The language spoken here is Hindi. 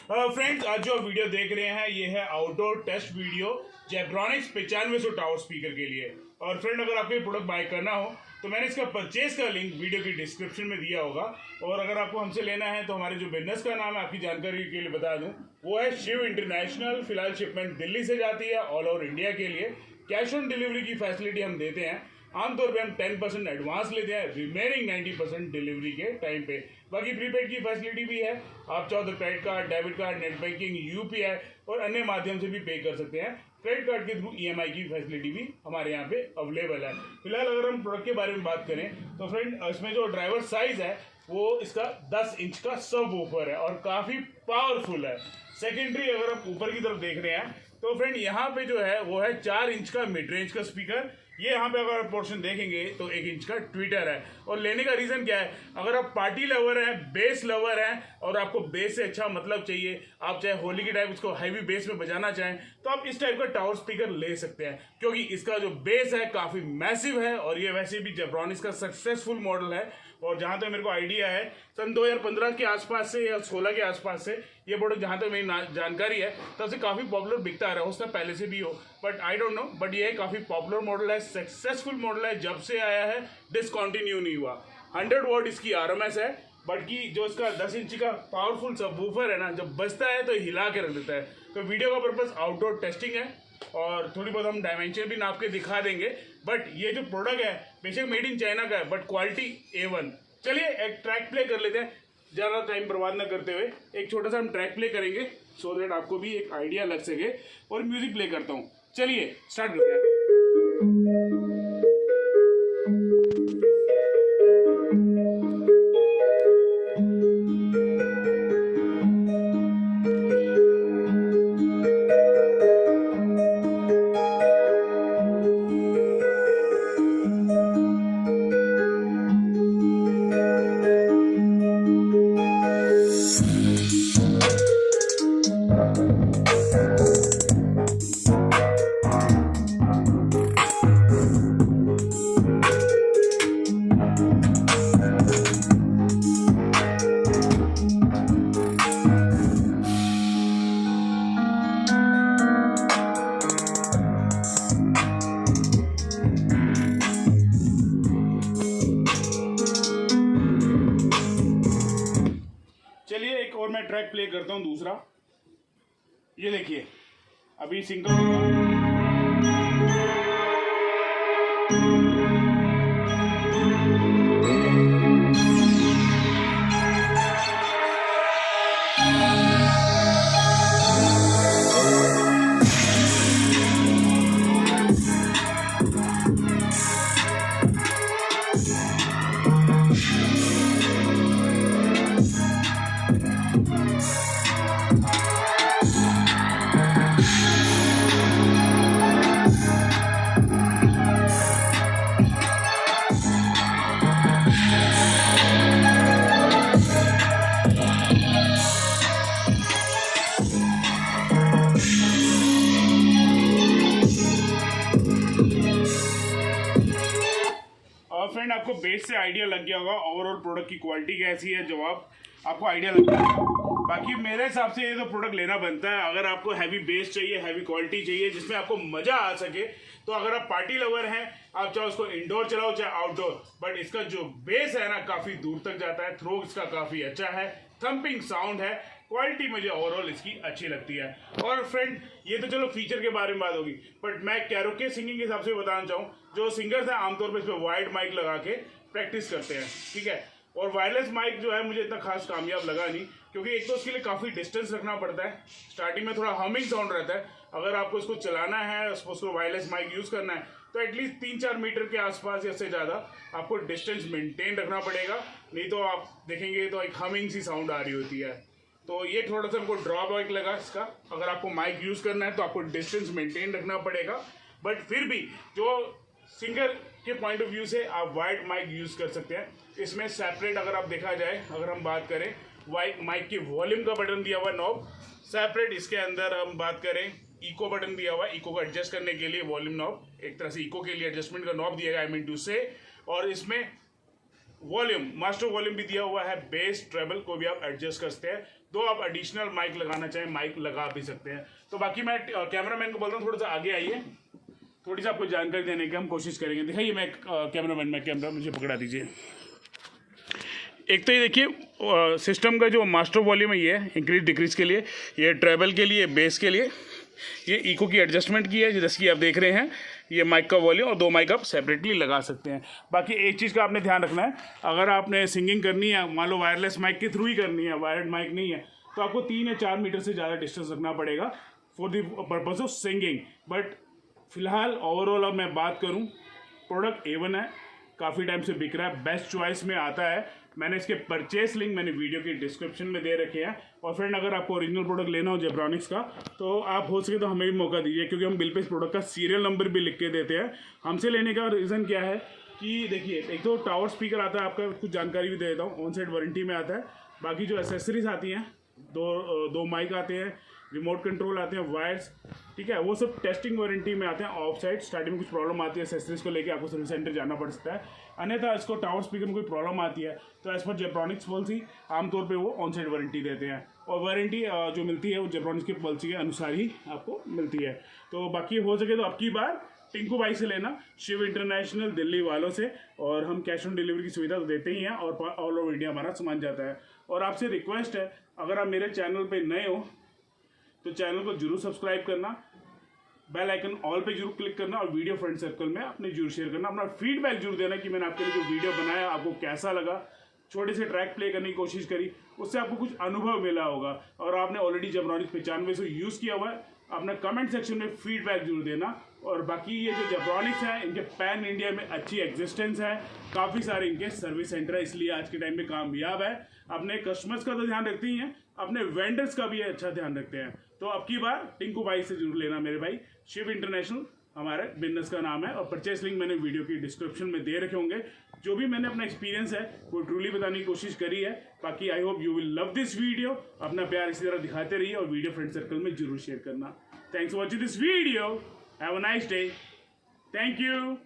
फ्रेंड्स, आज जो वीडियो देख रहे हैं ये है outdoor test video Zebronics 9500 tower speaker के लिए। और फ्रेंड, अगर आपको ये प्रोडक्ट बाय करना हो तो मैंने इसका परचेज का लिंक वीडियो की डिस्क्रिप्शन में दिया होगा। और अगर आपको हमसे लेना है तो हमारे जो बिजनेस का नाम है, आपकी जानकारी के लिए बता दूं, वो है शिव इंटरनेशनल। फिलहाल शिपमेंट दिल्ली से जाती है ऑल ओवर इंडिया के लिए। कैश ऑन डिलीवरी की फैसिलिटी हम देते हैं। आमतौर पे हम 10% एडवांस लेते हैं, रिमेनिंग 90% डिलीवरी के टाइम पे। बाकी प्रीपेड की फैसिलिटी भी है। आप चाहो तो credit card, debit card, net banking, UPI और अन्य माध्यम से भी पे कर सकते हैं। क्रेडिट कार्ड के थ्रू ईएमआई की फैसिलिटी भी हमारे यहाँ पे अवेलेबल है। फिलहाल अगर हम प्रोडक्ट के बारे में बात करें तो फ्रेंड, इसमें जो ड्राइवर साइज है वो इसका 10 इंच का सब वूफर है और काफ़ी पावरफुल है। सेकेंडरी अगर आप ऊपर की तरफ देख रहे हैं तो फ्रेंड, यहाँ पे जो है वो है 4 इंच का मिड रेंज का स्पीकर। ये यहाँ पे अगर पोर्शन देखेंगे तो 1 इंच का ट्विटर है। और लेने का रीज़न क्या है, अगर आप पार्टी लवर हैं, बेस लवर हैं और आपको बेस से अच्छा मतलब चाहिए, आप चाहे होली के टाइम इसको हैवी बेस में बजाना चाहें तो आप इस टाइप का टावर स्पीकर ले सकते हैं, क्योंकि इसका जो बेस है काफ़ी मैसिव है। और ये वैसे भी जेब्रॉनिक्स का सक्सेसफुल मॉडल है। और जहाँ तक मेरे को आइडिया है, सन 2015 के आसपास से या 16 के आसपास से ये प्रोडक्ट, जहाँ तक मेरी जानकारी है, तब से काफ़ी पॉपुलर बिकता आ रहा है। उससे पहले से भी हो, but I don't know. But ये काफ़ी पॉपुलर मॉडल है, सक्सेसफुल मॉडल है। जब से आया है डिसकंटिन्यू नहीं हुआ। 100 वॉट इसकी आरएमएस है। बल्कि जो इसका 10 इंच का पावरफुल सबवूफर है ना, जब बजता है तो हिला के रख देता है। तो वीडियो का पर्पस आउटडोर टेस्टिंग है और थोड़ी बहुत हम डायमेंशन भी नाप के दिखा देंगे। बट ये जो प्रोडक्ट है बेशक मेड इन चाइना का है, बट क्वालिटी A1। चलिए एक ट्रैक प्ले कर लेते हैं, ज़्यादा टाइम बर्बाद ना करते हुए। एक छोटा सा हम ट्रैक प्ले करेंगे सो दैट आपको भी एक आइडिया लग सके। और म्यूजिक प्ले करता हूँ, चलिए स्टार्ट करते हैं। चलिए एक और मैं ट्रैक प्ले करता हूँ दूसरा। ये देखिए, अभी सिंगल होगा। फ्रेंड, आपको बेस से आइडिया लग गया होगा ओवरऑल प्रोडक्ट की क्वालिटी कैसी है, जवाब आपको आइडिया लग गया होगा। बाकी मेरे हिसाब से ये तो प्रोडक्ट लेना बनता है। अगर आपको हैवी बेस चाहिए, हैवी क्वालिटी चाहिए जिसमें आपको मज़ा आ सके, तो अगर आप पार्टी लवर हैं, आप चाहे उसको इंडोर चलाओ चाहे आउटडोर, बट इसका जो बेस है ना काफ़ी दूर तक जाता है। थ्रो इसका काफ़ी अच्छा है, थम्पिंग साउंड है, क्वालिटी मुझे ओवरऑल इसकी अच्छी लगती है। और फ्रेंड, ये तो चलो फीचर के बारे में बात होगी, बट मैं कैरोके सिंगिंग के हिसाब से बताना चाहूँ, जो सिंगर्स हैं आमतौर पर इस पर वाइड माइक लगा के प्रैक्टिस करते हैं, ठीक है। और वायरलेस माइक जो है मुझे इतना खास कामयाब लगा नहीं, क्योंकि एक तो उसके लिए काफ़ी डिस्टेंस रखना पड़ता है। स्टार्टिंग में थोड़ा हमिंग साउंड रहता है। अगर आपको इसको चलाना है, उसको वायरलेस माइक यूज़ करना है, तो एटलीस्ट 3-4 मीटर के आसपास या से ज़्यादा आपको डिस्टेंस मेंटेन रखना पड़ेगा। नहीं तो आप देखेंगे तो एक हमिंग सी साउंड आ रही होती है। तो ये थोड़ा सा हमको ड्रॉबैक लगा इसका। अगर आपको माइक यूज़ करना है तो आपको डिस्टेंस मेंटेन रखना पड़ेगा। बट फिर भी जो सिंगर के पॉइंट ऑफ व्यू से आप वाइड माइक यूज़ कर सकते हैं। इसमें सेपरेट अगर आप देखा जाए, अगर हम बात करें वाइड माइक की वॉल्यूम का बटन दिया हुआ नॉब सेपरेट। इसके अंदर हम बात करें इको बटन दिया हुआ है, इको को एडजस्ट करने के लिए वॉल्यूम नॉब, एक तरह से इको के लिए एडजस्टमेंट का नॉब दिया गया, आई मीन टू से। और इसमें वॉल्यूम, मास्टर वॉल्यूम भी दिया हुआ है, बेस ट्रेबल को भी आप एडजस्ट कर सकते हैं। दो आप एडिशनल माइक लगाना चाहें माइक लगा भी सकते हैं। तो बाकी मैं कैमरामैन को बोलता हूँ थोड़ा सा आगे आइए, थोड़ी सी आपको जानकारी देने की हम कोशिश करेंगे। दिखाइए, मैं कैमरामैन में कैमरा मुझे पकड़ा दीजिए। एक तो ये देखिए सिस्टम का जो मास्टर वॉल्यूम है ये इंक्रीज डिक्रीज के लिए, ये ट्रेबल के लिए, बेस के लिए, ये इको की एडजस्टमेंट की है जैसे कि आप देख रहे हैं। ये माइक का वॉल्यूम और 2 माइक आप सेपरेटली लगा सकते हैं। बाकी एक चीज़ का आपने ध्यान रखना है, अगर आपने सिंगिंग करनी है, मान लो वायरलेस माइक के थ्रू ही करनी है, वायर्ड माइक नहीं है, तो आपको 3 या 4 मीटर से ज़्यादा डिस्टेंस रखना पड़ेगा for the purpose of singing. But फिलहाल ओवरऑल अब मैं बात करूँ, प्रोडक्ट A1 है, काफ़ी टाइम से बिक रहा है, बेस्ट चॉइस में आता है। मैंने इसके परचेस लिंक मैंने वीडियो की डिस्क्रिप्शन में दे रखे हैं। और फ्रेंड, अगर आपको ओरिजिनल प्रोडक्ट लेना हो जेब्रॉनिक्स का, तो आप हो सके तो हमें भी मौका दीजिए, क्योंकि हम बिल पे इस प्रोडक्ट का सीरियल नंबर भी लिख के देते हैं। हमसे लेने का रीज़न क्या है कि देखिए, एक तो टावर स्पीकर आता है, आपका कुछ जानकारी भी दे देता हूँ, ऑन साइड वारंटी में आता है। बाकी जो एसेसरीज आती हैं, दो माइक आते हैं, रिमोट कंट्रोल आते हैं, वायर्स, ठीक है, वो सब टेस्टिंग वारंटी में आते हैं। ऑफ साइड स्टार्टिंग में कुछ प्रॉब्लम आती है एसेसरीज को लेके, आपको सर्विस सेंटर जाना पड़ सकता है। अन्यथा इसको टावर स्पीकर में कोई प्रॉब्लम आती है तो एज पर जेब्रॉनिक्स पॉलिसी आमतौर पे वो ऑन साइड वारंटी देते हैं, और वारंटी जो मिलती है वो जेब्रॉनिक्स की पॉलिसी के अनुसार ही आपको मिलती है। तो बाकी हो सके तो अब की बार टिंकू भाई से लेना, शिव इंटरनेशनल दिल्ली वालों से, और हम कैश ऑन डिलीवरी की सुविधा तो देते ही हैं, और ऑल ओवर इंडिया हमारा सामान जाता है। और आपसे रिक्वेस्ट है, अगर आप मेरे चैनल पर नए हो तो चैनल को जरूर सब्सक्राइब करना, बेल आइकन ऑल पे जरूर क्लिक करना, और वीडियो फ्रेंड सर्कल में अपने जरूर शेयर करना। अपना फीडबैक जरूर देना कि मैंने आपके लिए जो वीडियो बनाया आपको कैसा लगा। छोटे से ट्रैक प्ले करने की कोशिश करी, उससे आपको कुछ अनुभव मिला होगा, और आपने ऑलरेडी जेब्रॉनिक्स 9500 यूज़ किया हुआ है। अपना कमेंट सेक्शन में फीडबैक जरूर देना। और बाकी ये जो जेब्रॉनिक्स है, इनके पैन इंडिया में अच्छी एग्जिस्टेंस है, काफ़ी सारे इनके सर्विस सेंटर है, इसलिए आज के टाइम में कामयाब है। अपने कस्टमर्स का तो ध्यान रखते ही हैं, अपने वेंडर्स का भी अच्छा ध्यान रखते हैं। तो अब की बार टिंकू भाई से जरूर लेना मेरे भाई, शिव इंटरनेशनल हमारे बिजनेस का नाम है, और परचेस लिंक मैंने वीडियो की डिस्क्रिप्शन में दे रखे होंगे। जो भी मैंने अपना एक्सपीरियंस है वो ट्रूली बताने की कोशिश करी है। बाकी I hope you will love this video. अपना प्यार इसी तरह दिखाते रहिए, और वीडियो फ्रेंड सर्कल में जरूर शेयर करना। Thanks for watching this video, have a nice day, thank you.